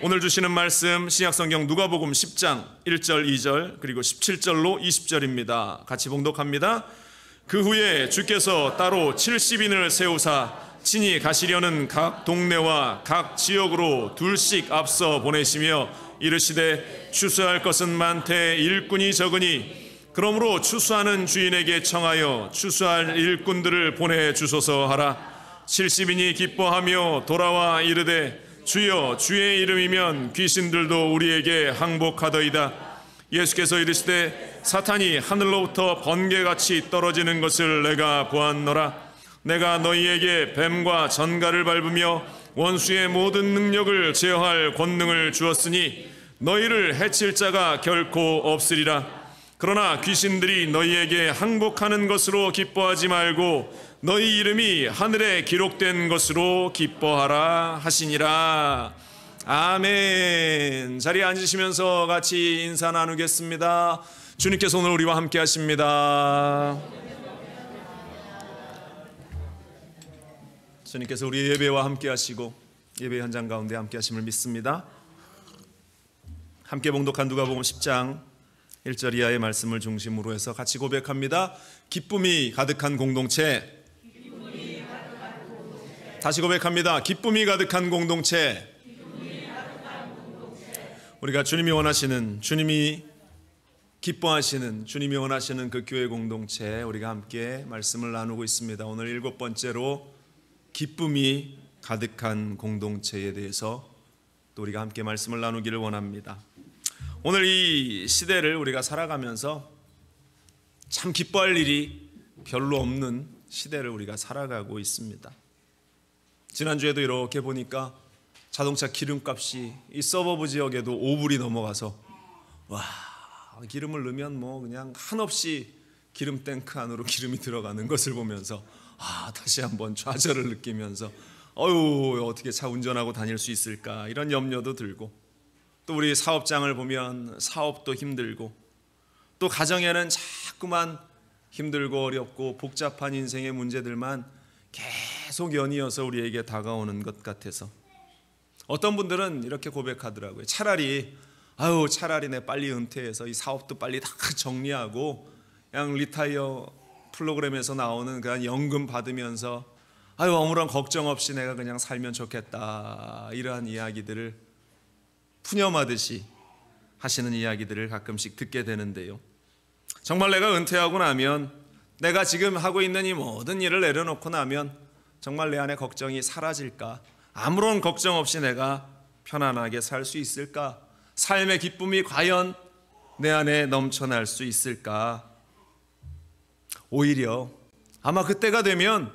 오늘 주시는 말씀 신약성경 누가복음 10장 1절 2절 그리고 17절로 20절입니다. 같이 봉독합니다. 그 후에 주께서 따로 70인을 세우사 친히 가시려는 각 동네와 각 지역으로 둘씩 앞서 보내시며 이르시되 추수할 것은 많되 일꾼이 적으니 그러므로 추수하는 주인에게 청하여 추수할 일꾼들을 보내주소서 하라. 70인이 기뻐하며 돌아와 이르되 주여 주의 이름이면 귀신들도 우리에게 항복하더이다. 예수께서 이르시되 사탄이 하늘로부터 번개같이 떨어지는 것을 내가 보았노라. 내가 너희에게 뱀과 전갈을 밟으며 원수의 모든 능력을 제어할 권능을 주었으니 너희를 해칠 자가 결코 없으리라. 그러나 귀신들이 너희에게 항복하는 것으로 기뻐하지 말고 너희 이름이 하늘에 기록된 것으로 기뻐하라 하시니라. 아멘. 자리에 앉으시면서 같이 인사 나누겠습니다. 주님께서 오늘 우리와 함께 하십니다. 주님께서 우리 예배와 함께 하시고 예배 현장 가운데 함께 하심을 믿습니다. 함께 봉독한 누가복음 10장 1절 이하의 말씀을 중심으로 해서 같이 고백합니다. 기쁨이 가득한 공동체. 다시 고백합니다. 기쁨이 가득한 공동체. 우리가 주님이 원하시는, 주님이 기뻐하시는, 주님이 원하시는 그 교회 공동체 우리가 함께 말씀을 나누고 있습니다. 오늘 7번째로 기쁨이 가득한 공동체에 대해서 또 우리가 함께 말씀을 나누기를 원합니다. 오늘 이 시대를 우리가 살아가면서 참 기뻐할 일이 별로 없는 시대를 우리가 살아가고 있습니다. 지난주에도 이렇게 보니까 자동차 기름값이 이 서버브 지역에도 5불이 넘어가서 와, 기름을 넣으면 뭐 그냥 한없이 기름 탱크 안으로 기름이 들어가는 것을 보면서 다시 한번 좌절을 느끼면서 어떻게 차 운전하고 다닐 수 있을까 이런 염려도 들고, 또 우리 사업장을 보면 사업도 힘들고, 또 가정에는 자꾸만 힘들고 어렵고 복잡한 인생의 문제들만 계속 연이어서 우리에게 다가오는 것 같아서 어떤 분들은 이렇게 고백하더라고요. 차라리 내 빨리 은퇴해서 이 사업도 빨리 다 정리하고 그냥 리타이어 프로그램에서 나오는 그런 연금 받으면서 아무런 걱정 없이 내가 그냥 살면 좋겠다, 이러한 이야기들을 푸념하듯이 하시는 이야기들을 가끔씩 듣게 되는데요. 정말 내가 은퇴하고 나면, 내가 지금 하고 있는 이 모든 일을 내려놓고 나면 정말 내 안에 걱정이 사라질까? 아무런 걱정 없이 내가 편안하게 살 수 있을까? 삶의 기쁨이 과연 내 안에 넘쳐날 수 있을까? 오히려 아마 그때가 되면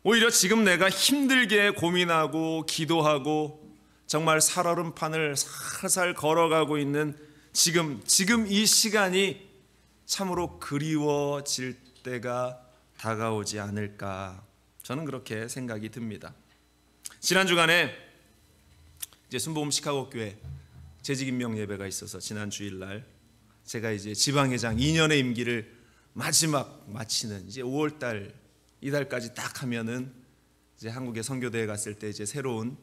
오히려 지금 내가 힘들게 고민하고 기도하고 정말 살얼음판을 살살 걸어가고 있는 지금 이 시간이 참으로 그리워질 때가 다가오지 않을까, 저는 그렇게 생각이 듭니다. 지난 주간에 이제 순복음 시카고 교회 재직임명 예배가 있어서 지난 주일날 제가 이제 지방회장 2년의 임기를 마지막 마치는 이제 5월달 이달까지 딱 하면은 이제 한국의 선교대에 갔을 때 이제 새로운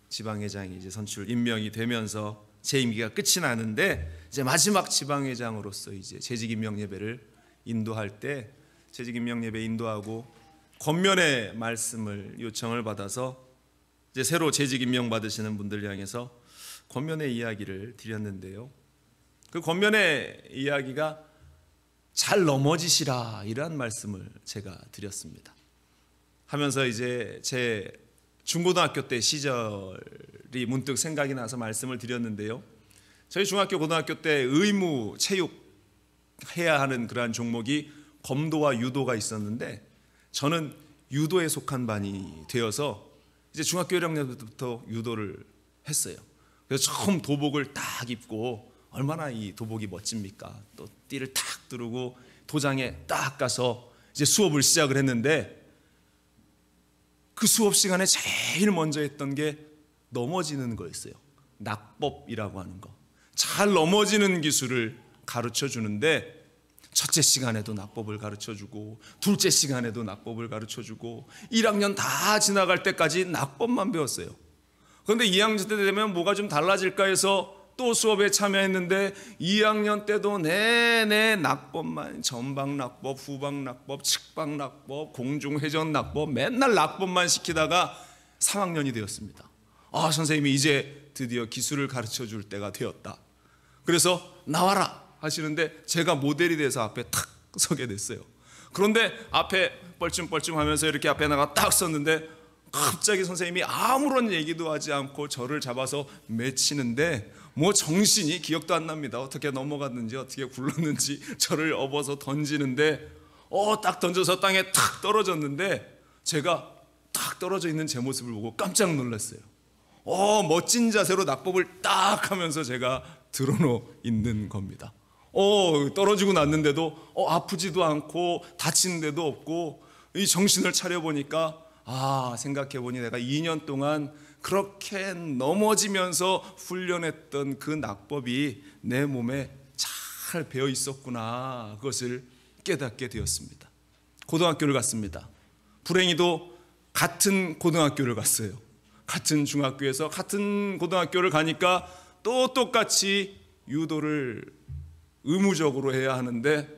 지방회장이 이제 선출 임명이 되면서 제 임기가 끝이 나는데, 이제 마지막 지방회장으로서 이제 재직임명 예배를 인도할 때 재직임명 예배 인도하고 권면의 말씀을 요청을 받아서 이제 새로 재직임명 받으시는 분들 향해서 권면의 이야기를 드렸는데요. 그 권면의 이야기가 잘 넘어지시라, 이러한 말씀을 제가 드렸습니다. 하면서 이제 제 중고등학교 때 시절이 문득 생각이 나서 말씀을 드렸는데요. 저희 중학교 고등학교 때 의무 체육 해야 하는 그러한 종목이 검도와 유도가 있었는데, 저는 유도에 속한 반이 되어서 이제 중학교 1학년 때부터 유도를 했어요. 그래서 처음 도복을 딱 입고, 얼마나 이 도복이 멋집니까? 또 띠를 탁 두르고 도장에 딱 가서 이제 수업을 시작을 했는데, 그 수업 시간에 제일 먼저 했던 게 넘어지는 거였어요. 낙법이라고 하는 거. 잘 넘어지는 기술을 가르쳐 주는데, 첫째 시간에도 낙법을 가르쳐주고 둘째 시간에도 낙법을 가르쳐주고 1학년 다 지나갈 때까지 낙법만 배웠어요. 그런데 2학년 때 되면 뭐가 좀 달라질까 해서 또 수업에 참여했는데 2학년 때도 내내 낙법만, 전방낙법, 후방낙법, 측방낙법, 공중회전낙법, 맨날 낙법만 시키다가 3학년이 되었습니다. 아, 선생님이 이제 드디어 기술을 가르쳐 줄 때가 되었다. 그래서 나와라 하시는데 제가 모델이 돼서 앞에 탁 서게 됐어요. 그런데 앞에 뻘쭘뻘쭘 하면서 이렇게 앞에 나가 딱 섰는데 갑자기 선생님이 아무런 얘기도 하지 않고 저를 잡아서 맺히는데 뭐 정신이 기억도 안 납니다. 어떻게 넘어갔는지 어떻게 굴렀는지 저를 업어서 던지는데 딱 던져서 땅에 탁 떨어졌는데 제가 딱 떨어져 있는 제 모습을 보고 깜짝 놀랐어요. 멋진 자세로 낙법을 딱 하면서 제가 드러누워 있는 겁니다. 떨어지고 났는데도 아프지도 않고 다친 데도 없고 이 정신을 차려보니까 생각해보니 내가 2년 동안 그렇게 넘어지면서 훈련했던 그 낙법이 내 몸에 잘 배어 있었구나. 그것을 깨닫게 되었습니다. 고등학교를 갔습니다. 불행히도 같은 고등학교를 갔어요. 같은 중학교에서 같은 고등학교를 가니까 또 똑같이 유도를 의무적으로 해야 하는데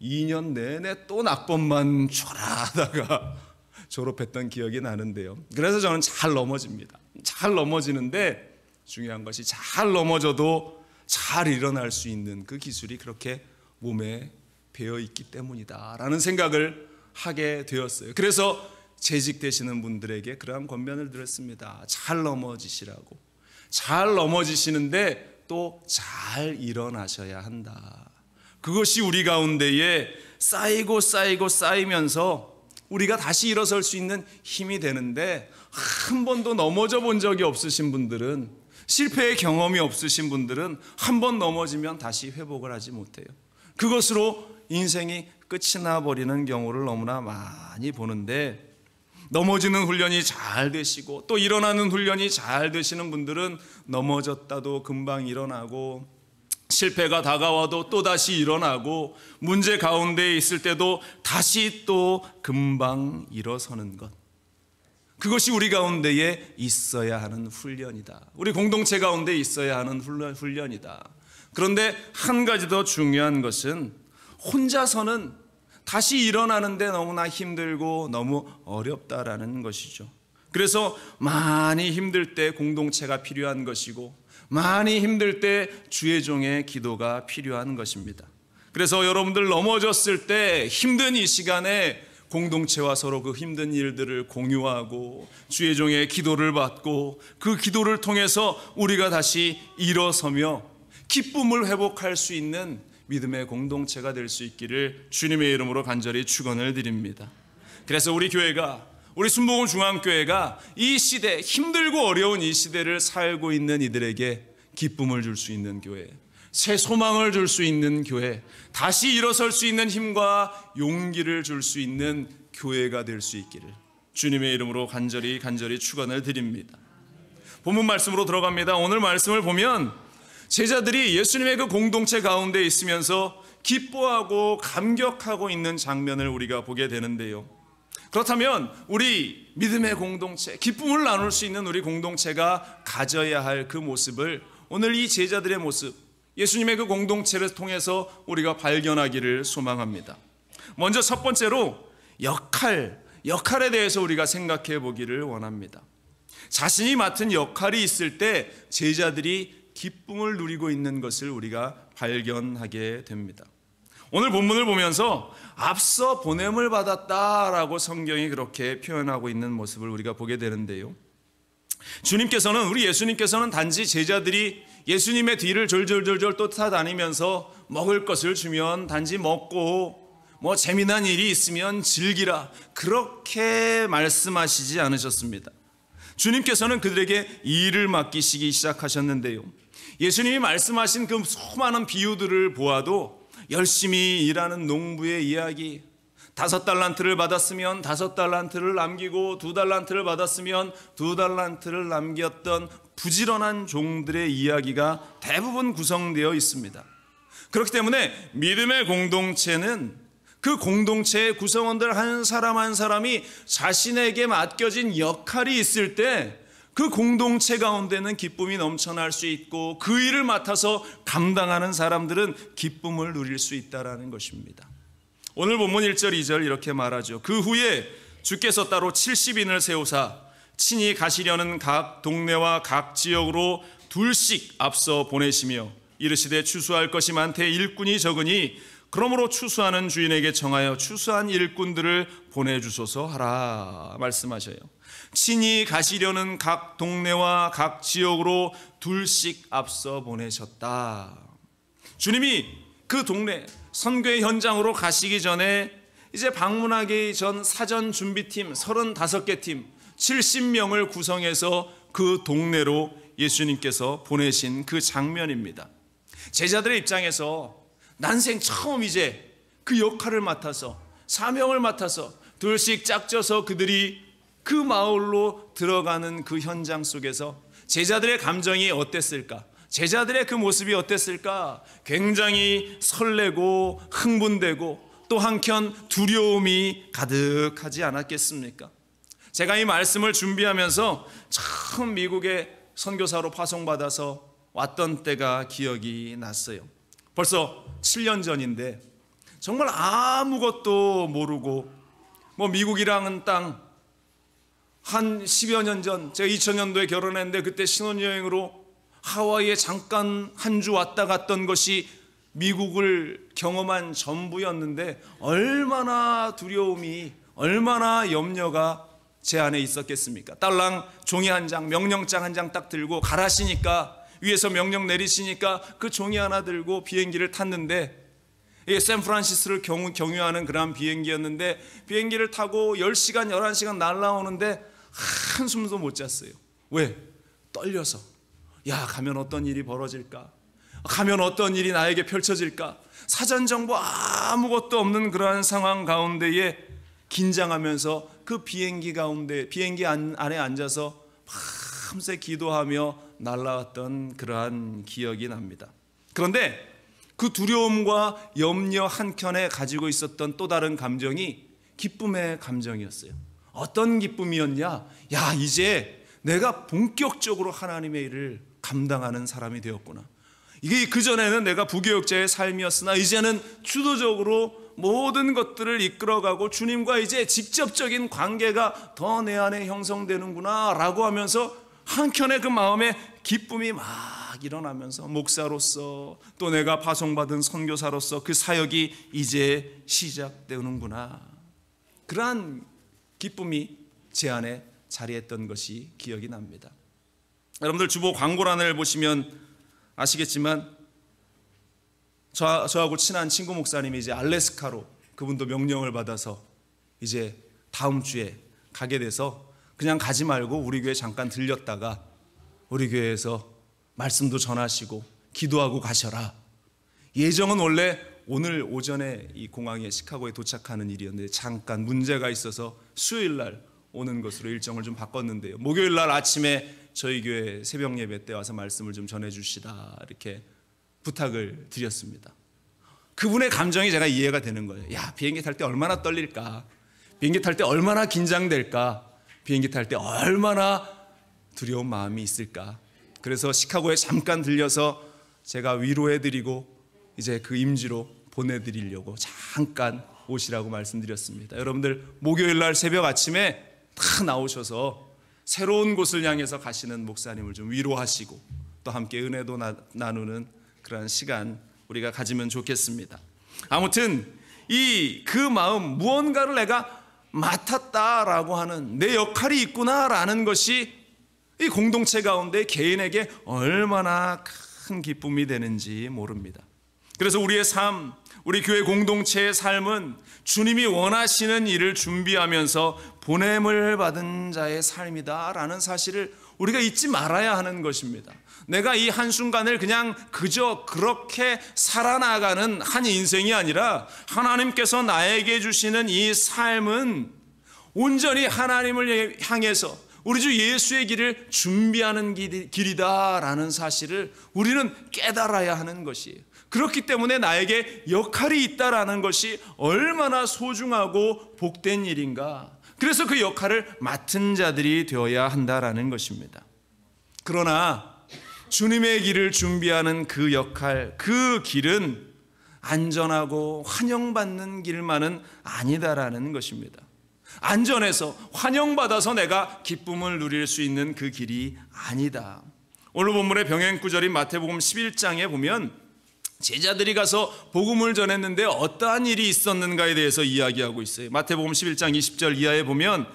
2년 내내 또 낙법만 촤라하다가 졸업했던 기억이 나는데요. 그래서 저는 잘 넘어집니다. 잘 넘어지는데 중요한 것이 잘 넘어져도 잘 일어날 수 있는 그 기술이 그렇게 몸에 배어 있기 때문이다라는 생각을 하게 되었어요. 그래서 재직되시는 분들에게 그러한 권면을 드렸습니다. 잘 넘어지시라고. 잘 넘어지시는데 또 잘 일어나셔야 한다. 그것이 우리 가운데에 쌓이면서 우리가 다시 일어설 수 있는 힘이 되는데 한 번도 넘어져 본 적이 없으신 분들은, 실패의 경험이 없으신 분들은 한 번 넘어지면 다시 회복을 하지 못해요. 그것으로 인생이 끝이 나버리는 경우를 너무나 많이 보는데, 넘어지는 훈련이 잘 되시고 또 일어나는 훈련이 잘 되시는 분들은 넘어졌다도 금방 일어나고, 실패가 다가와도 또다시 일어나고, 문제 가운데 있을 때도 다시 또 금방 일어서는 것, 그것이 우리 가운데에 있어야 하는 훈련이다. 우리 공동체 가운데 있어야 하는 훈련이다. 그런데 한 가지 더 중요한 것은 혼자서는 다시 일어나는데 너무나 힘들고 너무 어렵다라는 것이죠. 그래서 많이 힘들 때 공동체가 필요한 것이고, 많이 힘들 때 주의 종의 기도가 필요한 것입니다. 그래서 여러분들 넘어졌을 때 힘든 이 시간에 공동체와 서로 그 힘든 일들을 공유하고 주의 종의 기도를 받고, 그 기도를 통해서 우리가 다시 일어서며 기쁨을 회복할 수 있는 믿음의 공동체가 될 수 있기를 주님의 이름으로 간절히 축원을 드립니다. 그래서 우리 교회가, 우리 순복음 중앙교회가 이 시대, 힘들고 어려운 이 시대를 살고 있는 이들에게 기쁨을 줄 수 있는 교회, 새 소망을 줄 수 있는 교회, 다시 일어설 수 있는 힘과 용기를 줄 수 있는 교회가 될 수 있기를 주님의 이름으로 간절히 축원을 드립니다. 본문 말씀으로 들어갑니다. 오늘 말씀을 보면 제자들이 예수님의 그 공동체 가운데 있으면서 기뻐하고 감격하고 있는 장면을 우리가 보게 되는데요. 그렇다면 우리 믿음의 공동체, 기쁨을 나눌 수 있는 우리 공동체가 가져야 할 그 모습을 오늘 이 제자들의 모습, 예수님의 그 공동체를 통해서 우리가 발견하기를 소망합니다. 먼저 첫 번째로 역할에 대해서 우리가 생각해 보기를 원합니다. 자신이 맡은 역할이 있을 때 제자들이 기쁨을 누리고 있는 것을 우리가 발견하게 됩니다. 오늘 본문을 보면서 앞서 보냄을 받았다라고 성경이 그렇게 표현하고 있는 모습을 우리가 보게 되는데요. 우리 예수님께서는 단지 제자들이 예수님의 뒤를 졸졸졸졸 쫓아다니면서 먹을 것을 주면 단지 먹고 재미난 일이 있으면 즐기라, 그렇게 말씀하시지 않으셨습니다. 주님께서는 그들에게 일을 맡기시기 시작하셨는데요. 예수님이 말씀하신 그 수많은 비유들을 보아도 열심히 일하는 농부의 이야기, 5달란트를 받았으면 5달란트를 남기고 2달란트를 받았으면 2달란트를 남겼던 부지런한 종들의 이야기가 대부분 구성되어 있습니다. 그렇기 때문에 믿음의 공동체는 그 공동체의 구성원들 한 사람 한 사람이 자신에게 맡겨진 역할이 있을 때 그 공동체 가운데는 기쁨이 넘쳐날 수 있고 그 일을 맡아서 감당하는 사람들은 기쁨을 누릴 수 있다는 것입니다. 오늘 본문 1절 2절 이렇게 말하죠. 그 후에 주께서 따로 70인을 세우사 친히 가시려는 각 동네와 각 지역으로 둘씩 앞서 보내시며 이르시되 추수할 것이 많되 일꾼이 적으니 그러므로 추수하는 주인에게 청하여 추수한 일꾼들을 보내주소서 하라 말씀하셔요. 친히 가시려는 각 동네와 각 지역으로 둘씩 앞서 보내셨다. 주님이 그 동네 선교의 현장으로 가시기 전에 이제 방문하기 전 사전 준비팀 35개 팀 70명을 구성해서 그 동네로 예수님께서 보내신 그 장면입니다. 제자들의 입장에서 난생 처음 이제 그 역할을 맡아서 사명을 맡아서 둘씩 짝져서 그들이 그 마을로 들어가는 그 현장 속에서 제자들의 감정이 어땠을까? 제자들의 그 모습이 어땠을까? 굉장히 설레고 흥분되고 또 한켠 두려움이 가득하지 않았겠습니까? 제가 이 말씀을 준비하면서 처음 미국에 선교사로 파송받아서 왔던 때가 기억이 났어요. 벌써 7년 전인데 정말 아무것도 모르고 미국이라는 땅 한 10여 년 전 제가 2000년도에 결혼했는데 그때 신혼여행으로 하와이에 잠깐 한 주 왔다 갔던 것이 미국을 경험한 전부였는데 얼마나 두려움이 얼마나 염려가 제 안에 있었겠습니까? 딸랑 종이 한 장 명령장 한 장 딱 들고 가라시니까 위에서 명령 내리시니까 그 종이 하나 들고 비행기를 탔는데 샌프란시스코를 경유하는 그런 비행기였는데 비행기를 타고 10시간 11시간 날아오는데 한숨도 못 잤어요. 왜? 떨려서. 야, 가면 어떤 일이 벌어질까? 가면 어떤 일이 나에게 펼쳐질까? 사전 정보 아무것도 없는 그러한 상황 가운데에 긴장하면서 그 비행기 가운데 비행기 안에 앉아서 밤새 기도하며 날아왔던 그러한 기억이 납니다. 그런데 그 두려움과 염려 한켠에 가지고 있었던 또 다른 감정이 기쁨의 감정이었어요. 어떤 기쁨이었냐? 야, 이제 내가 본격적으로 하나님의 일을 감당하는 사람이 되었구나. 이게 그전에는 내가 부교역자의 삶이었으나 이제는 주도적으로 모든 것들을 이끌어가고 주님과 이제 직접적인 관계가 더 내 안에 형성되는구나 라고 하면서 한켠에 그 마음에 기쁨이 막 일어나면서 목사로서 또 내가 파송받은 선교사로서 그 사역이 이제 시작되는구나. 그러한 기쁨이 제 안에 자리했던 것이 기억이 납니다. 여러분들 주보 광고란을 보시면 아시겠지만 저하고 친한 친구 목사님이 이제 알래스카로 그분도 명령을 받아서 이제 다음 주에 가게 돼서 그냥 가지 말고 우리 교회 잠깐 들렸다가 우리 교회에서 말씀도 전하시고 기도하고 가셔라. 예정은 원래 오늘 오전에 이 공항에 시카고에 도착하는 일이었는데 잠깐 문제가 있어서 수요일 날 오는 것으로 일정을 좀 바꿨는데요. 목요일 날 아침에 저희 교회 새벽 예배 때 와서 말씀을 좀 전해주시다 이렇게 부탁을 드렸습니다. 그분의 감정이 제가 이해가 되는 거예요. 야, 비행기 탈 때 얼마나 떨릴까? 비행기 탈 때 얼마나 긴장될까? 비행기 탈 때 얼마나 두려운 마음이 있을까? 그래서 시카고에 잠깐 들려서 제가 위로해드리고 이제 그 임지로 보내드리려고 잠깐 오시라고 말씀드렸습니다. 여러분들 목요일 날 새벽 아침에 다 나오셔서 새로운 곳을 향해서 가시는 목사님을 좀 위로하시고 또 함께 은혜도 나누는 그런 시간 우리가 가지면 좋겠습니다. 아무튼 그 마음, 무언가를 내가 맡았다라고 하는 내 역할이 있구나라는 것이 이 공동체 가운데 개인에게 얼마나 큰 기쁨이 되는지 모릅니다. 그래서 우리의 삶, 우리 교회 공동체의 삶은 주님이 원하시는 일을 준비하면서 보냄을 받은 자의 삶이다라는 사실을 우리가 잊지 말아야 하는 것입니다. 내가 이 한순간을 그냥 그저 그렇게 살아나가는 한 인생이 아니라 하나님께서 나에게 주시는 이 삶은 온전히 하나님을 향해서 우리 주 예수의 길을 준비하는 길이다라는 사실을 우리는 깨달아야 하는 것이에요. 그렇기 때문에 나에게 역할이 있다라는 것이 얼마나 소중하고 복된 일인가. 그래서 그 역할을 맡은 자들이 되어야 한다라는 것입니다. 그러나 주님의 길을 준비하는 그 역할, 그 길은 안전하고 환영받는 길만은 아니다라는 것입니다. 안전해서 환영받아서 내가 기쁨을 누릴 수 있는 그 길이 아니다. 오늘 본문의 병행 구절인 마태복음 11장에 보면 제자들이 가서 복음을 전했는데 어떠한 일이 있었는가에 대해서 이야기하고 있어요. 마태복음 11장 20절 이하에 보면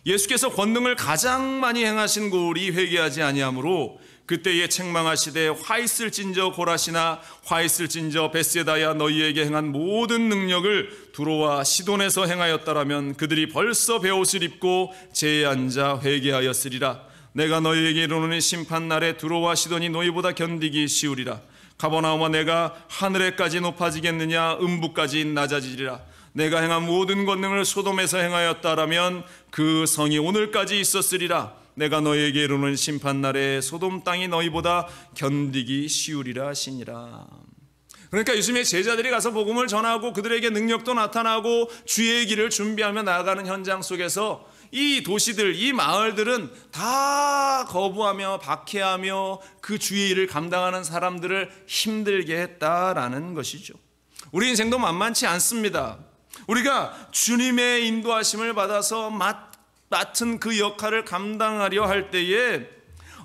예수께서 권능을 가장 많이 행하신 고을이 회개하지 아니하므로 그때에 책망하시되 화 있을진저 고라시나 화 있을진저 벳세다야 너희에게 행한 모든 능력을 두로와 시돈에서 행하였다라면 그들이 벌써 베옷을 입고 제에 앉아 회개하였으리라. 내가 너희에게 이르노니 심판날에 두로와 시돈이 너희보다 견디기 쉬우리라. 가버나움아 내가 하늘에까지 높아지겠느냐 음부까지 낮아지리라. 내가 행한 모든 권능을 소돔에서 행하였다라면 그 성이 오늘까지 있었으리라. 내가 너희에게 이르는 심판날에 소돔 땅이 너희보다 견디기 쉬우리라 하시니라. 그러니까 예수님의 제자들이 가서 복음을 전하고 그들에게 능력도 나타나고 주의 길을 준비하며 나아가는 현장 속에서 이 도시들, 이 마을들은 다 거부하며 박해하며 그 주의 일을 감당하는 사람들을 힘들게 했다라는 것이죠. 우리 인생도 만만치 않습니다. 우리가 주님의 인도하심을 받아서 맡은 그 역할을 감당하려 할 때에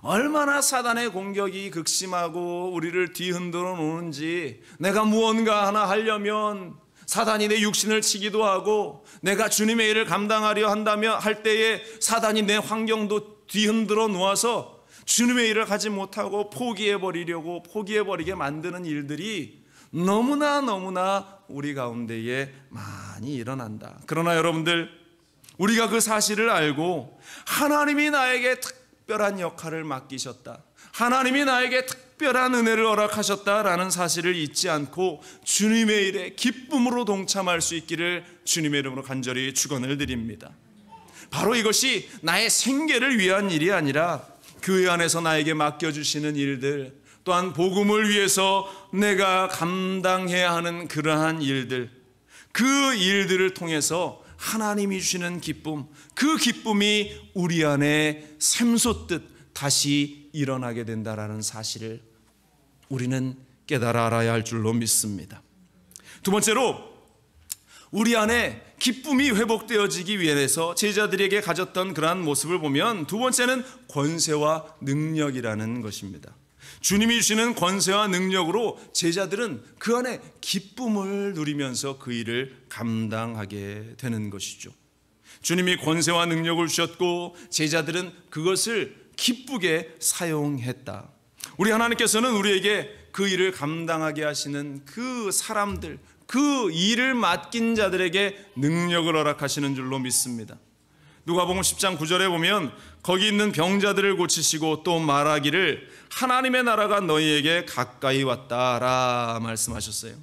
얼마나 사단의 공격이 극심하고 우리를 뒤흔들어 놓는지, 내가 무언가 하나 하려면 사단이 내 육신을 치기도 하고 내가 주님의 일을 감당하려 한다며 할 때에 사단이 내 환경도 뒤흔들어 놓아서 주님의 일을 하지 못하고 포기해버리게 만드는 일들이 너무나 우리 가운데에 많이 일어난다. 그러나 여러분들, 우리가 그 사실을 알고 하나님이 나에게 특별한 역할을 맡기셨다, 하나님이 나에게 특별한 은혜를 허락하셨다라는 사실을 잊지 않고 주님의 일에 기쁨으로 동참할 수 있기를 주님의 이름으로 간절히 축원을 드립니다. 바로 이것이 나의 생계를 위한 일이 아니라 교회 안에서 나에게 맡겨주시는 일들, 또한 복음을 위해서 내가 감당해야 하는 그러한 일들, 그 일들을 통해서 하나님이 주시는 기쁨, 그 기쁨이 우리 안에 샘솟듯 다시 일어나게 된다라는 사실을 우리는 깨달아 알아야 할 줄로 믿습니다. 두 번째로, 우리 안에 기쁨이 회복되어지기 위해서 제자들에게 가졌던 그러한 모습을 보면 두 번째는 권세와 능력이라는 것입니다. 주님이 주시는 권세와 능력으로 제자들은 그 안에 기쁨을 누리면서 그 일을 감당하게 되는 것이죠. 주님이 권세와 능력을 주셨고 제자들은 그것을 기쁘게 사용했다. 우리 하나님께서는 우리에게 그 일을 감당하게 하시는 그 사람들, 그 일을 맡긴 자들에게 능력을 허락하시는 줄로 믿습니다. 누가복음 10장 9절에 보면 거기 있는 병자들을 고치시고 또 말하기를 하나님의 나라가 너희에게 가까이 왔다라 말씀하셨어요.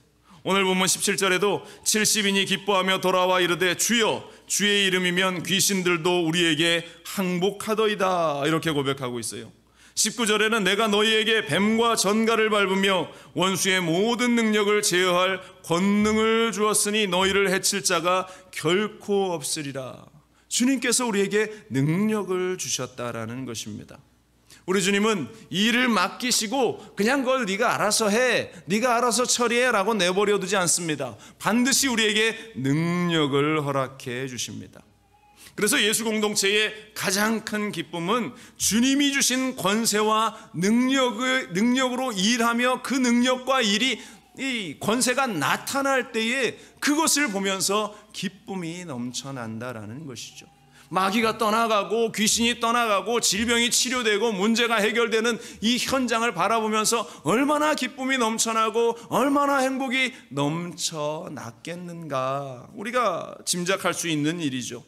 오늘 본문 17절에도 70인이 기뻐하며 돌아와 이르되 주여 주의 이름이면 귀신들도 우리에게 항복하더이다 이렇게 고백하고 있어요. 19절에는 내가 너희에게 뱀과 전갈을 밟으며 원수의 모든 능력을 제어할 권능을 주었으니 너희를 해칠 자가 결코 없으리라. 주님께서 우리에게 능력을 주셨다라는 것입니다. 우리 주님은 일을 맡기시고 그냥 그걸 네가 알아서 해, 네가 알아서 처리해 라고 내버려 두지 않습니다. 반드시 우리에게 능력을 허락해 주십니다. 그래서 예수 공동체의 가장 큰 기쁨은 주님이 주신 권세와 능력으로 일하며 그 능력과 일이 이 권세가 나타날 때에 그것을 보면서 기쁨이 넘쳐난다라는 것이죠. 마귀가 떠나가고 귀신이 떠나가고 질병이 치료되고 문제가 해결되는 이 현장을 바라보면서 얼마나 기쁨이 넘쳐나고 얼마나 행복이 넘쳐났겠는가, 우리가 짐작할 수 있는 일이죠.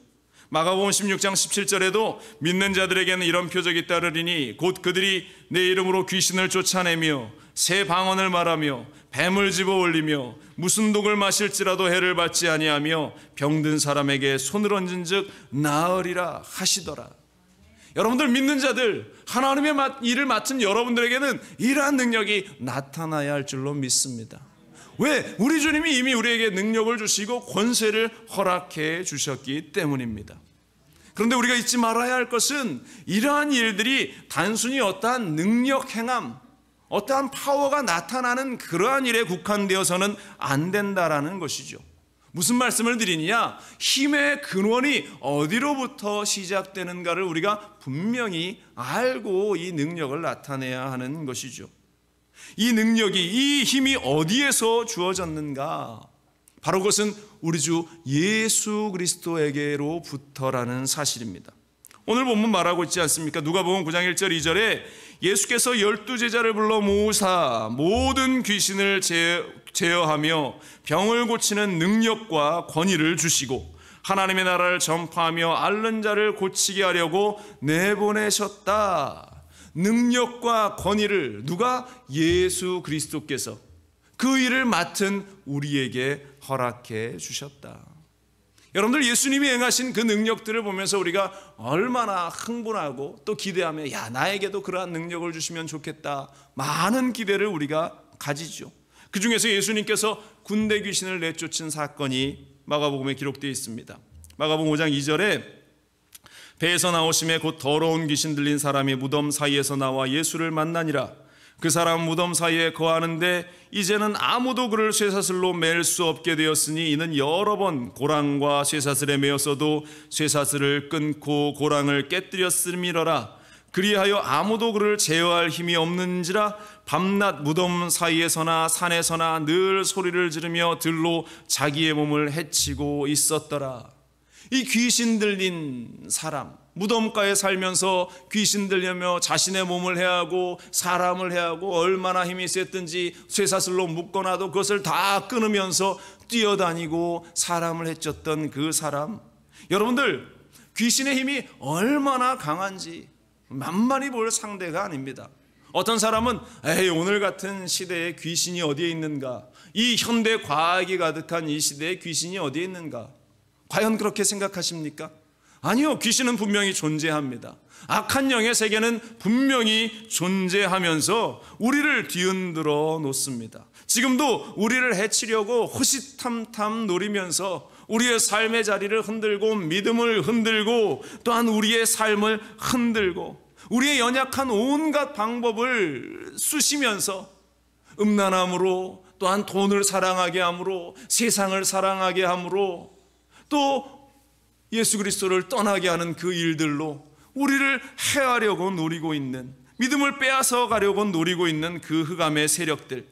마가복음 16장 17절에도 믿는 자들에게는 이런 표적이 따르리니 곧 그들이 내 이름으로 귀신을 쫓아내며 새 방언을 말하며 뱀을 집어 올리며 무슨 독을 마실지라도 해를 받지 아니하며 병든 사람에게 손을 얹은즉 나으리라 하시더라. 여러분들 믿는 자들, 하나님의 일을 맡은 여러분들에게는 이러한 능력이 나타나야 할 줄로 믿습니다. 왜? 우리 주님이 이미 우리에게 능력을 주시고 권세를 허락해 주셨기 때문입니다. 그런데 우리가 잊지 말아야 할 것은 이러한 일들이 단순히 어떠한 능력 행함, 어떠한 파워가 나타나는 그러한 일에 국한되어서는 안 된다라는 것이죠. 무슨 말씀을 드리느냐? 힘의 근원이 어디로부터 시작되는가를 우리가 분명히 알고 이 능력을 나타내야 하는 것이죠. 이 능력이, 이 힘이 어디에서 주어졌는가? 바로 그것은 우리 주 예수 그리스도에게로부터라는 사실입니다. 오늘 본문 말하고 있지 않습니까? 누가복음 9장 1절 2절에 예수께서 12제자를 불러 모으사 모든 귀신을 제어하며 병을 고치는 능력과 권위를 주시고 하나님의 나라를 전파하며 앓는 자를 고치게 하려고 내보내셨다. 능력과 권위를 누가? 예수 그리스도께서 그 일을 맡은 우리에게 허락해 주셨다. 여러분들, 예수님이 행하신 그 능력들을 보면서 우리가 얼마나 흥분하고 또 기대하며, 야, 나에게도 그러한 능력을 주시면 좋겠다, 많은 기대를 우리가 가지죠. 그 중에서 예수님께서 군대 귀신을 내쫓은 사건이 마가복음에 기록되어 있습니다. 마가복음 5장 2절에 배에서 나오심에 곧 더러운 귀신 들린 사람이 무덤 사이에서 나와 예수를 만나니라. 그 사람 무덤 사이에 거하는데 이제는 아무도 그를 쇠사슬로 맬 수 없게 되었으니 이는 여러 번 고랑과 쇠사슬에 매었어도 쇠사슬을 끊고 고랑을 깨뜨렸음이러라. 그리하여 아무도 그를 제어할 힘이 없는지라. 밤낮 무덤 사이에서나 산에서나 늘 소리를 지르며 들로 자기의 몸을 해치고 있었더라. 이 귀신 들린 사람, 무덤가에 살면서 귀신 들려며 자신의 몸을 해하고 사람을 해하고 얼마나 힘이 셌든지 쇠사슬로 묶어놔도 그것을 다 끊으면서 뛰어다니고 사람을 해쳤던 그 사람, 여러분들, 귀신의 힘이 얼마나 강한지 만만히 볼 상대가 아닙니다. 어떤 사람은 에이, 오늘 같은 시대에 귀신이 어디에 있는가, 이 현대 과학이 가득한 이 시대에 귀신이 어디에 있는가, 과연 그렇게 생각하십니까? 아니요, 귀신은 분명히 존재합니다. 악한 영의 세계는 분명히 존재하면서 우리를 뒤흔들어 놓습니다. 지금도 우리를 해치려고 호시탐탐 노리면서 우리의 삶의 자리를 흔들고 믿음을 흔들고 또한 우리의 삶을 흔들고 우리의 연약한 온갖 방법을 쑤시면서 음란함으로, 또한 돈을 사랑하게 함으로, 세상을 사랑하게 함으로, 또 예수 그리스도를 떠나게 하는 그 일들로 우리를 해하려고 노리고 있는, 믿음을 빼앗아 가려고 노리고 있는 그 흑암의 세력들.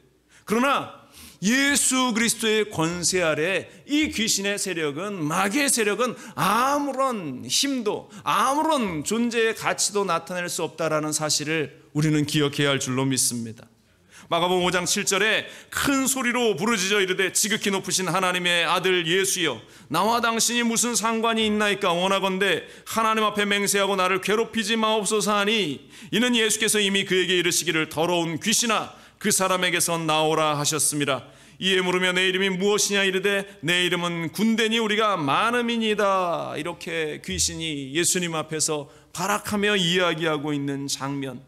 그러나 예수 그리스도의 권세 아래 이 귀신의 세력은, 마귀의 세력은 아무런 힘도 아무런 존재의 가치도 나타낼 수 없다라는 사실을 우리는 기억해야 할 줄로 믿습니다. 마가복음 5장 7절에 큰 소리로 부르짖어 이르되 지극히 높으신 하나님의 아들 예수여, 나와 당신이 무슨 상관이 있나이까? 원하건대 하나님 앞에 맹세하고 나를 괴롭히지 마옵소서 하니, 이는 예수께서 이미 그에게 이르시기를 더러운 귀신아 그 사람에게서 나오라 하셨습니다. 이에 물으며 내 이름이 무엇이냐 이르되 내 이름은 군대니 우리가 많음이니이다. 이렇게 귀신이 예수님 앞에서 발악하며 이야기하고 있는 장면.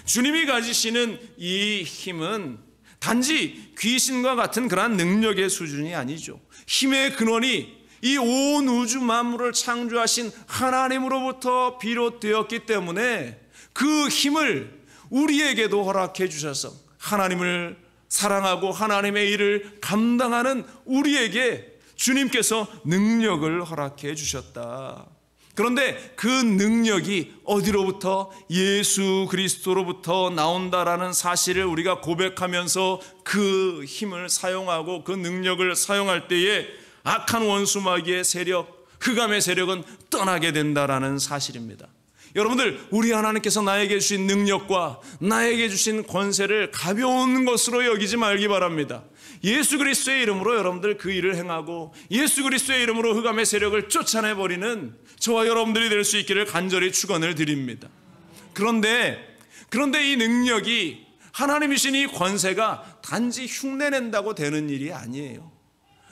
주님이 가지시는 이 힘은 단지 귀신과 같은 그러한 능력의 수준이 아니죠. 힘의 근원이 이 온 우주 만물을 창조하신 하나님으로부터 비롯되었기 때문에 그 힘을 우리에게도 허락해 주셔서 하나님을 사랑하고 하나님의 일을 감당하는 우리에게 주님께서 능력을 허락해 주셨다. 그런데 그 능력이 어디로부터? 예수 그리스도로부터 나온다라는 사실을 우리가 고백하면서 그 힘을 사용하고 그 능력을 사용할 때에 악한 원수 마귀의 세력, 흑암의 세력은 떠나게 된다라는 사실입니다. 여러분들, 우리 하나님께서 나에게 주신 능력과 나에게 주신 권세를 가벼운 것으로 여기지 말기 바랍니다. 예수 그리스도의 이름으로 여러분들 그 일을 행하고 예수 그리스도의 이름으로 흑암의 세력을 쫓아내버리는 저와 여러분들이 될 수 있기를 간절히 축원을 드립니다. 그런데 이 능력이, 하나님이신 이 권세가 단지 흉내낸다고 되는 일이 아니에요.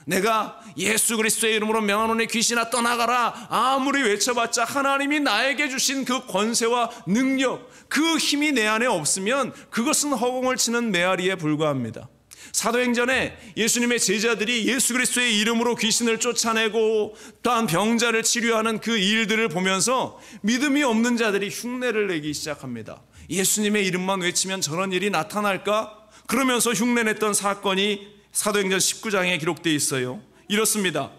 내가 예수 그리스도의 이름으로 명하노니 귀신아 떠나가라 아무리 외쳐봤자 하나님이 나에게 주신 그 권세와 능력, 그 힘이 내 안에 없으면 그것은 허공을 치는 메아리에 불과합니다. 사도행전에 예수님의 제자들이 예수 그리스도의 이름으로 귀신을 쫓아내고 또한 병자를 치료하는 그 일들을 보면서 믿음이 없는 자들이 흉내를 내기 시작합니다. 예수님의 이름만 외치면 저런 일이 나타날까? 그러면서 흉내냈던 사건이 사도행전 19장에 기록되어 있어요. 이렇습니다.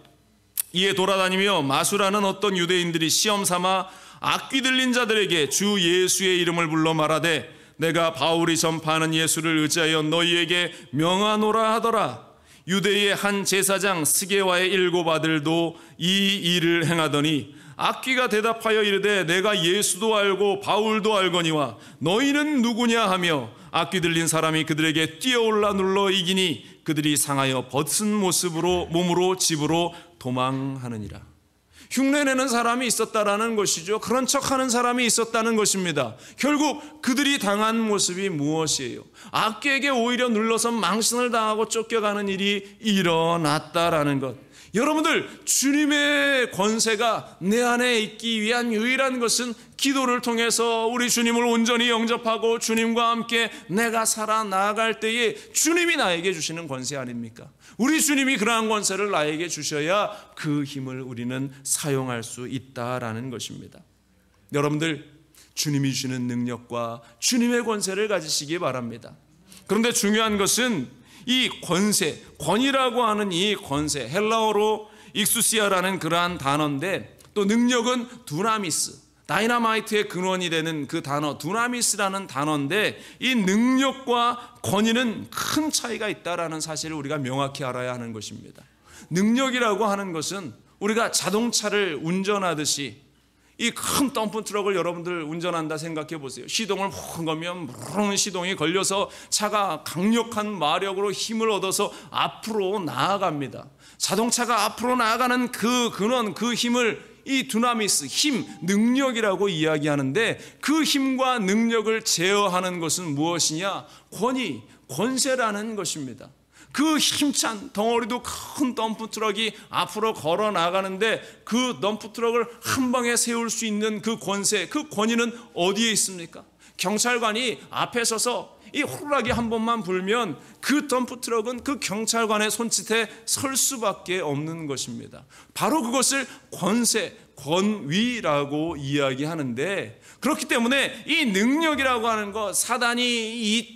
이에 돌아다니며 마수라는 어떤 유대인들이 시험 삼아 악귀 들린 자들에게 주 예수의 이름을 불러 말하되 내가 바울이 전파하는 예수를 의지하여 너희에게 명하노라 하더라. 유대의 한 제사장 스게와의 7 아들도 이 일을 행하더니 악귀가 대답하여 이르되 내가 예수도 알고 바울도 알거니와 너희는 누구냐 하며 악귀 들린 사람이 그들에게 뛰어올라 눌러 이기니 그들이 상하여 벗은 몸으로 집으로 도망하느니라. 흉내내는 사람이 있었다라는 것이죠. 그런 척하는 사람이 있었다는 것입니다. 결국 그들이 당한 모습이 무엇이에요? 악귀에게 오히려 눌러서 망신을 당하고 쫓겨가는 일이 일어났다라는 것. 여러분들, 주님의 권세가 내 안에 있기 위한 유일한 것은 기도를 통해서 우리 주님을 온전히 영접하고 주님과 함께 내가 살아나갈 때에 주님이 나에게 주시는 권세 아닙니까? 우리 주님이 그러한 권세를 나에게 주셔야 그 힘을 우리는 사용할 수 있다라는 것입니다. 여러분들, 주님이 주시는 능력과 주님의 권세를 가지시기 바랍니다. 그런데 중요한 것은 이 권세, 권이라고 하는 이 권세, 헬라어로 익수시아라는 그러한 단어인데 또 능력은 두나미스, 다이나마이트의 근원이 되는 그 단어 두나미스라는 단어인데 이 능력과 권위는 큰 차이가 있다라는 사실을 우리가 명확히 알아야 하는 것입니다. 능력이라고 하는 것은 우리가 자동차를 운전하듯이 이 큰 덤프 트럭을 여러분들 운전한다 생각해 보세요. 시동을 훅 걸면 무릉 시동이 걸려서 차가 강력한 마력으로 힘을 얻어서 앞으로 나아갑니다. 자동차가 앞으로 나아가는 그 근원, 그 힘을 이 두나미스, 힘, 능력이라고 이야기하는데 그 힘과 능력을 제어하는 것은 무엇이냐? 권위, 권세라는 것입니다. 그 힘찬 덩어리도 큰 덤프트럭이 앞으로 걸어 나가는데 그 덤프트럭을 한 방에 세울 수 있는 그 권세, 그 권위는 어디에 있습니까? 경찰관이 앞에 서서 이 호루라기 한 번만 불면 그 덤프트럭은 그 경찰관의 손짓에 설 수밖에 없는 것입니다. 바로 그것을 권세, 권위라고 이야기하는데, 그렇기 때문에 이 능력이라고 하는 것, 사단이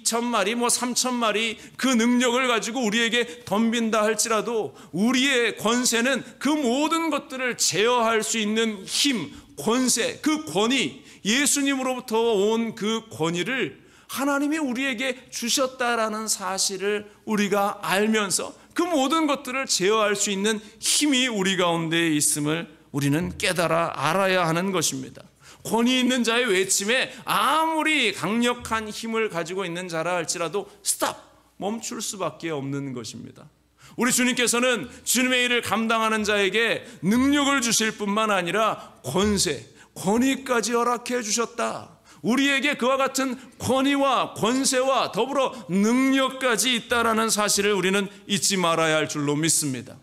2,000마리 3,000마리 그 능력을 가지고 우리에게 덤빈다 할지라도 우리의 권세는 그 모든 것들을 제어할 수 있는 힘, 권세, 그 권위, 예수님으로부터 온 그 권위를 하나님이 우리에게 주셨다라는 사실을 우리가 알면서 그 모든 것들을 제어할 수 있는 힘이 우리 가운데 있음을 우리는 깨달아 알아야 하는 것입니다. 권위 있는 자의 외침에 아무리 강력한 힘을 가지고 있는 자라 할지라도 스탑, 멈출 수밖에 없는 것입니다. 우리 주님께서는 주님의 일을 감당하는 자에게 능력을 주실 뿐만 아니라 권세, 권위까지 허락해 주셨다. 우리에게 그와 같은 권위와 권세와 더불어 능력까지 있다라는 사실을 우리는 잊지 말아야 할 줄로 믿습니다.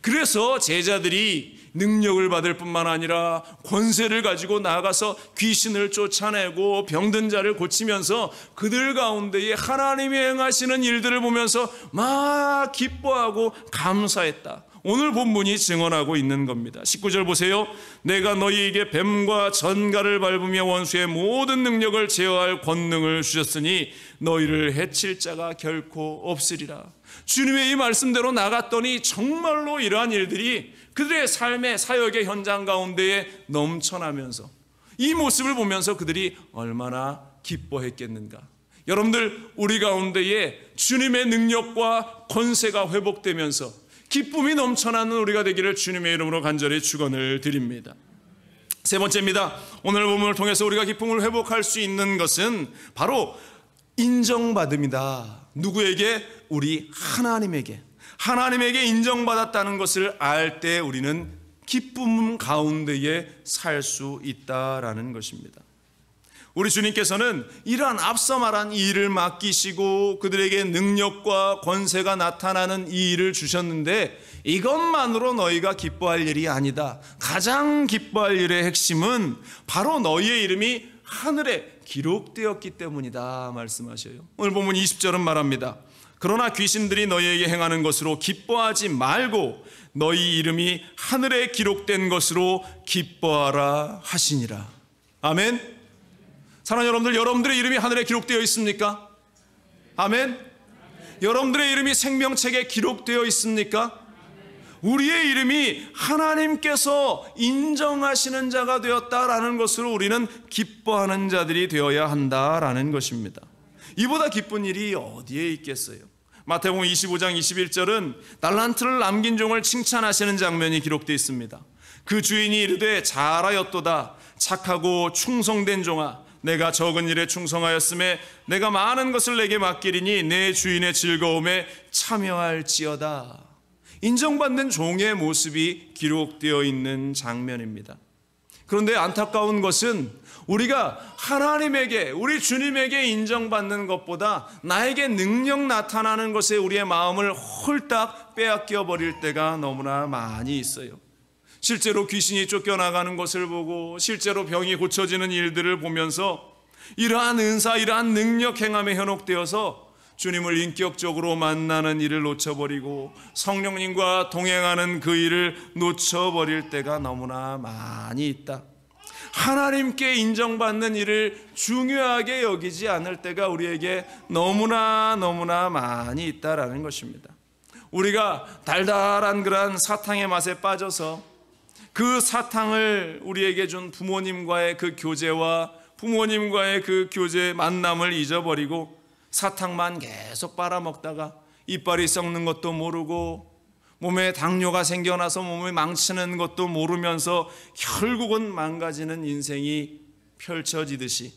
그래서 제자들이 능력을 받을 뿐만 아니라 권세를 가지고 나가서 귀신을 쫓아내고 병든 자를 고치면서 그들 가운데에 하나님이 행하시는 일들을 보면서 막 기뻐하고 감사했다. 오늘 본문이 증언하고 있는 겁니다. 19절 보세요. 내가 너희에게 뱀과 전갈을 밟으며 원수의 모든 능력을 제어할 권능을 주셨으니 너희를 해칠 자가 결코 없으리라. 주님의 이 말씀대로 나갔더니 정말로 이러한 일들이 그들의 삶의 사역의 현장 가운데에 넘쳐나면서 이 모습을 보면서 그들이 얼마나 기뻐했겠는가. 여러분들, 우리 가운데에 주님의 능력과 권세가 회복되면서 기쁨이 넘쳐나는 우리가 되기를 주님의 이름으로 간절히 축원을 드립니다. 세 번째입니다. 오늘 본문을 통해서 우리가 기쁨을 회복할 수 있는 것은 바로 인정받음이다. 누구에게? 우리 하나님에게 인정받았다는 것을 알 때 우리는 기쁨 가운데에 살 수 있다라는 것입니다. 우리 주님께서는 이러한 앞서 말한 이 일을 맡기시고 그들에게 능력과 권세가 나타나는 이 일을 주셨는데 이것만으로 너희가 기뻐할 일이 아니다. 가장 기뻐할 일의 핵심은 바로 너희의 이름이 하늘에 기록되었기 때문이다 말씀하셔요. 오늘 본문 20절은 말합니다. 그러나 귀신들이 너희에게 행하는 것으로 기뻐하지 말고 너희 이름이 하늘에 기록된 것으로 기뻐하라 하시니라. 아멘. 사랑하는 여러분들, 여러분들의 이름이 하늘에 기록되어 있습니까? 아멘. 여러분들의 이름이 생명책에 기록되어 있습니까? 우리의 이름이 하나님께서 인정하시는 자가 되었다라는 것으로 우리는 기뻐하는 자들이 되어야 한다라는 것입니다. 이보다 기쁜 일이 어디에 있겠어요? 마태복음 25장 21절은 달란트를 남긴 종을 칭찬하시는 장면이 기록되어 있습니다. 그 주인이 이르되 잘하였도다 착하고 충성된 종아, 내가 적은 일에 충성하였음에 내가 많은 것을 내게 맡기리니 내 주인의 즐거움에 참여할지어다. 인정받는 종의 모습이 기록되어 있는 장면입니다. 그런데 안타까운 것은 우리가 하나님에게, 우리 주님에게 인정받는 것보다 나에게 능력 나타나는 것에 우리의 마음을 홀딱 빼앗겨 버릴 때가 너무나 많이 있어요. 실제로 귀신이 쫓겨나가는 것을 보고 실제로 병이 고쳐지는 일들을 보면서 이러한 은사, 이러한 능력 행함에 현혹되어서 주님을 인격적으로 만나는 일을 놓쳐버리고 성령님과 동행하는 그 일을 놓쳐버릴 때가 너무나 많이 있다. 하나님께 인정받는 일을 중요하게 여기지 않을 때가 우리에게 너무나 많이 있다라는 것입니다. 우리가 달달한 그러한 사탕의 맛에 빠져서 그 사탕을 우리에게 준 부모님과의 그 교제와 부모님과의 그 교제 만남을 잊어버리고 사탕만 계속 빨아먹다가 이빨이 썩는 것도 모르고 몸에 당뇨가 생겨나서 몸이 망치는 것도 모르면서 결국은 망가지는 인생이 펼쳐지듯이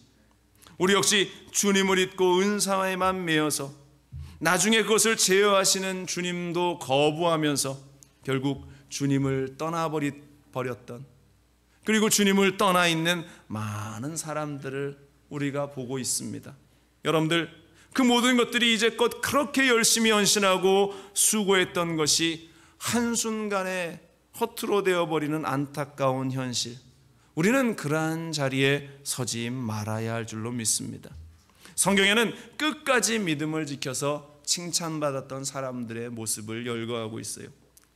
우리 역시 주님을 잊고 은사에만 매여서 나중에 그것을 제어하시는 주님도 거부하면서 결국 주님을 떠나버렸던, 그리고 주님을 떠나 있는 많은 사람들을 우리가 보고 있습니다. 여러분들, 그 모든 것들이 이제껏 그렇게 열심히 헌신하고 수고했던 것이 한순간에 허투루 되어버리는 안타까운 현실, 우리는 그러한 자리에 서지 말아야 할 줄로 믿습니다. 성경에는 끝까지 믿음을 지켜서 칭찬받았던 사람들의 모습을 열거하고 있어요.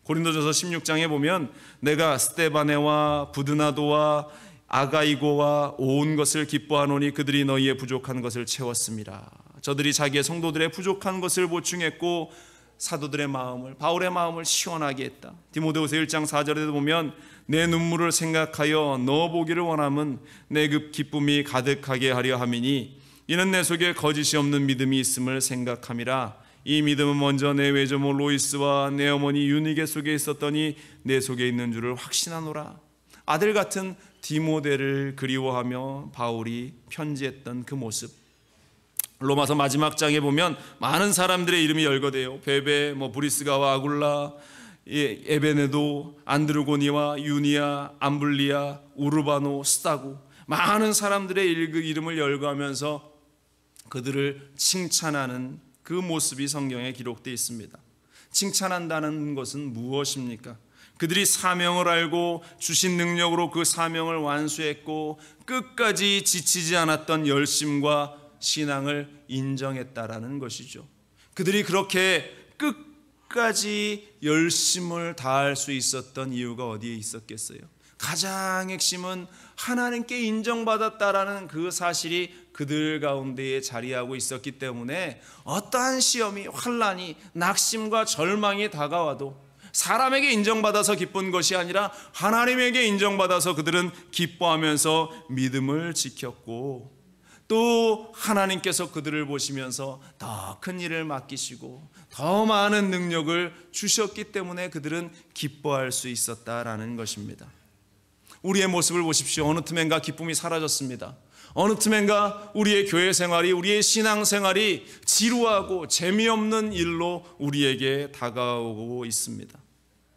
고린도전서 16장에 보면 내가 스데바네와 부드나도와 아가이고와 온 것을 기뻐하노니 그들이 너희의 부족한 것을 채웠습니다. 저들이 자기의 성도들의 부족한 것을 보충했고 사도들의 마음을, 바울의 마음을 시원하게 했다. 디모데후서 1장 4절에 보면 내 눈물을 생각하여 너 보기를 원함은 내 그 기쁨이 가득하게 하려 함이니 이는 내 속에 거짓이 없는 믿음이 있음을 생각함이라. 이 믿음은 먼저 내 외조모 로이스와 내 어머니 유니게 속에 있었더니 내 속에 있는 줄을 확신하노라. 아들 같은 디모데를 그리워하며 바울이 편지했던 그 모습, 로마서 마지막 장에 보면 많은 사람들의 이름이 열거돼요. 베베, 브리스가와 아굴라, 에베네도, 안드로고니와 유니아, 암블리아, 우르바노, 스타구, 많은 사람들의 이름을 열거하면서 그들을 칭찬하는 그 모습이 성경에 기록되어 있습니다. 칭찬한다는 것은 무엇입니까? 그들이 사명을 알고 주신 능력으로 그 사명을 완수했고 끝까지 지치지 않았던 열심과 신앙을 인정했다라는 것이죠. 그들이 그렇게 끝까지 열심을 다할 수 있었던 이유가 어디에 있었겠어요? 가장 핵심은 하나님께 인정받았다라는 그 사실이 그들 가운데에 자리하고 있었기 때문에 어떠한 시험이, 환난이, 낙심과 절망이 다가와도 사람에게 인정받아서 기쁜 것이 아니라 하나님에게 인정받아서 그들은 기뻐하면서 믿음을 지켰고, 또 하나님께서 그들을 보시면서 더 큰 일을 맡기시고 더 많은 능력을 주셨기 때문에 그들은 기뻐할 수 있었다라는 것입니다. 우리의 모습을 보십시오. 어느 틈엔가 기쁨이 사라졌습니다. 어느 틈엔가 우리의 교회 생활이, 우리의 신앙 생활이 지루하고 재미없는 일로 우리에게 다가오고 있습니다.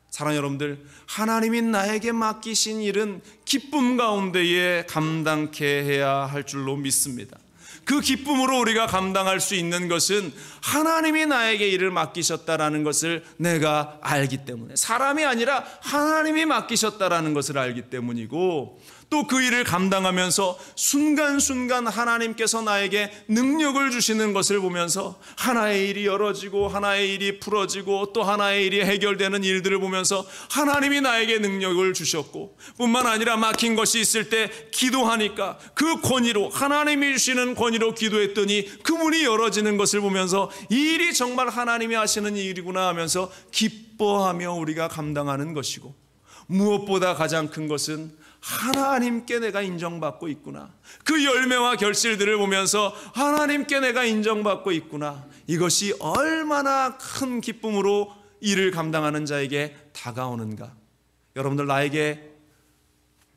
사랑하는 여러분들, 하나님이 나에게 맡기신 일은 기쁨 가운데에 감당케 해야 할 줄로 믿습니다. 그 기쁨으로 우리가 감당할 수 있는 것은 하나님이 나에게 일을 맡기셨다라는 것을 내가 알기 때문에, 사람이 아니라 하나님이 맡기셨다라는 것을 알기 때문이고, 또 그 일을 감당하면서 순간순간 하나님께서 나에게 능력을 주시는 것을 보면서 하나의 일이 열어지고 하나의 일이 풀어지고 또 하나의 일이 해결되는 일들을 보면서 하나님이 나에게 능력을 주셨고, 뿐만 아니라 막힌 것이 있을 때 기도하니까 그 권위로, 하나님이 주시는 권위로 기도했더니 그 문이 열어지는 것을 보면서 이 일이 정말 하나님이 하시는 일이구나 하면서 기뻐하며 우리가 감당하는 것이고, 무엇보다 가장 큰 것은 하나님께 내가 인정받고 있구나, 그 열매와 결실들을 보면서 하나님께 내가 인정받고 있구나, 이것이 얼마나 큰 기쁨으로 일을 감당하는 자에게 다가오는가. 여러분들, 나에게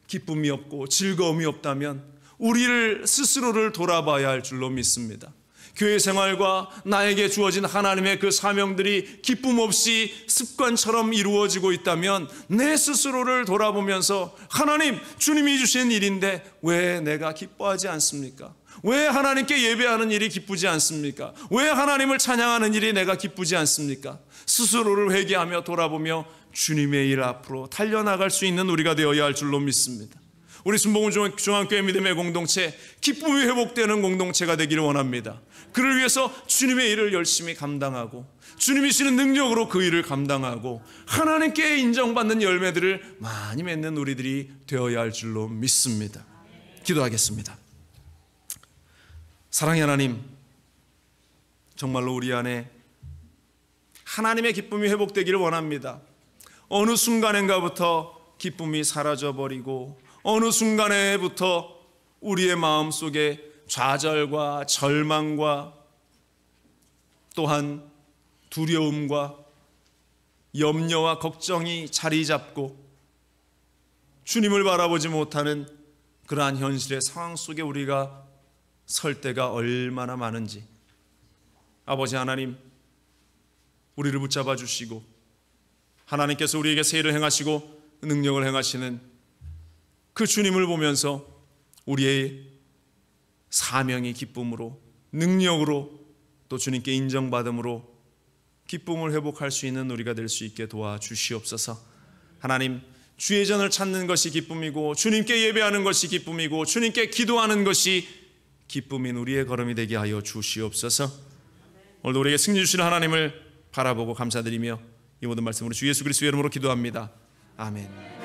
기쁨이 없고 즐거움이 없다면 우리를 스스로를 돌아봐야 할 줄로 믿습니다. 교회 생활과 나에게 주어진 하나님의 그 사명들이 기쁨 없이 습관처럼 이루어지고 있다면 내 스스로를 돌아보면서 하나님, 주님이 주신 일인데 왜 내가 기뻐하지 않습니까? 왜 하나님께 예배하는 일이 기쁘지 않습니까? 왜 하나님을 찬양하는 일이 내가 기쁘지 않습니까? 스스로를 회개하며 돌아보며 주님의 일 앞으로 달려나갈 수 있는 우리가 되어야 할 줄로 믿습니다. 우리 순복음 중앙교회 믿음의 공동체, 기쁨이 회복되는 공동체가 되기를 원합니다. 그를 위해서 주님의 일을 열심히 감당하고 주님이 주시는 능력으로 그 일을 감당하고 하나님께 인정받는 열매들을 많이 맺는 우리들이 되어야 할 줄로 믿습니다. 기도하겠습니다. 사랑의 하나님, 정말로 우리 안에 하나님의 기쁨이 회복되기를 원합니다. 어느 순간인가부터 기쁨이 사라져버리고 어느 순간에부터 우리의 마음속에 좌절과 절망과 또한 두려움과 염려와 걱정이 자리 잡고 주님을 바라보지 못하는 그러한 현실의 상황 속에 우리가 설 때가 얼마나 많은지, 아버지 하나님, 우리를 붙잡아 주시고 하나님께서 우리에게 새 일을 행하시고 능력을 행하시는 그 주님을 보면서 우리의 사명이 기쁨으로, 능력으로, 또 주님께 인정받음으로 기쁨을 회복할 수 있는 우리가 될 수 있게 도와주시옵소서. 하나님, 주의 전을 찾는 것이 기쁨이고 주님께 예배하는 것이 기쁨이고 주님께 기도하는 것이 기쁨인 우리의 걸음이 되게 하여 주시옵소서. 오늘도 우리에게 승리 주시는 하나님을 바라보고 감사드리며 이 모든 말씀으로 주 예수 그리스도의 이름으로 기도합니다. 아멘.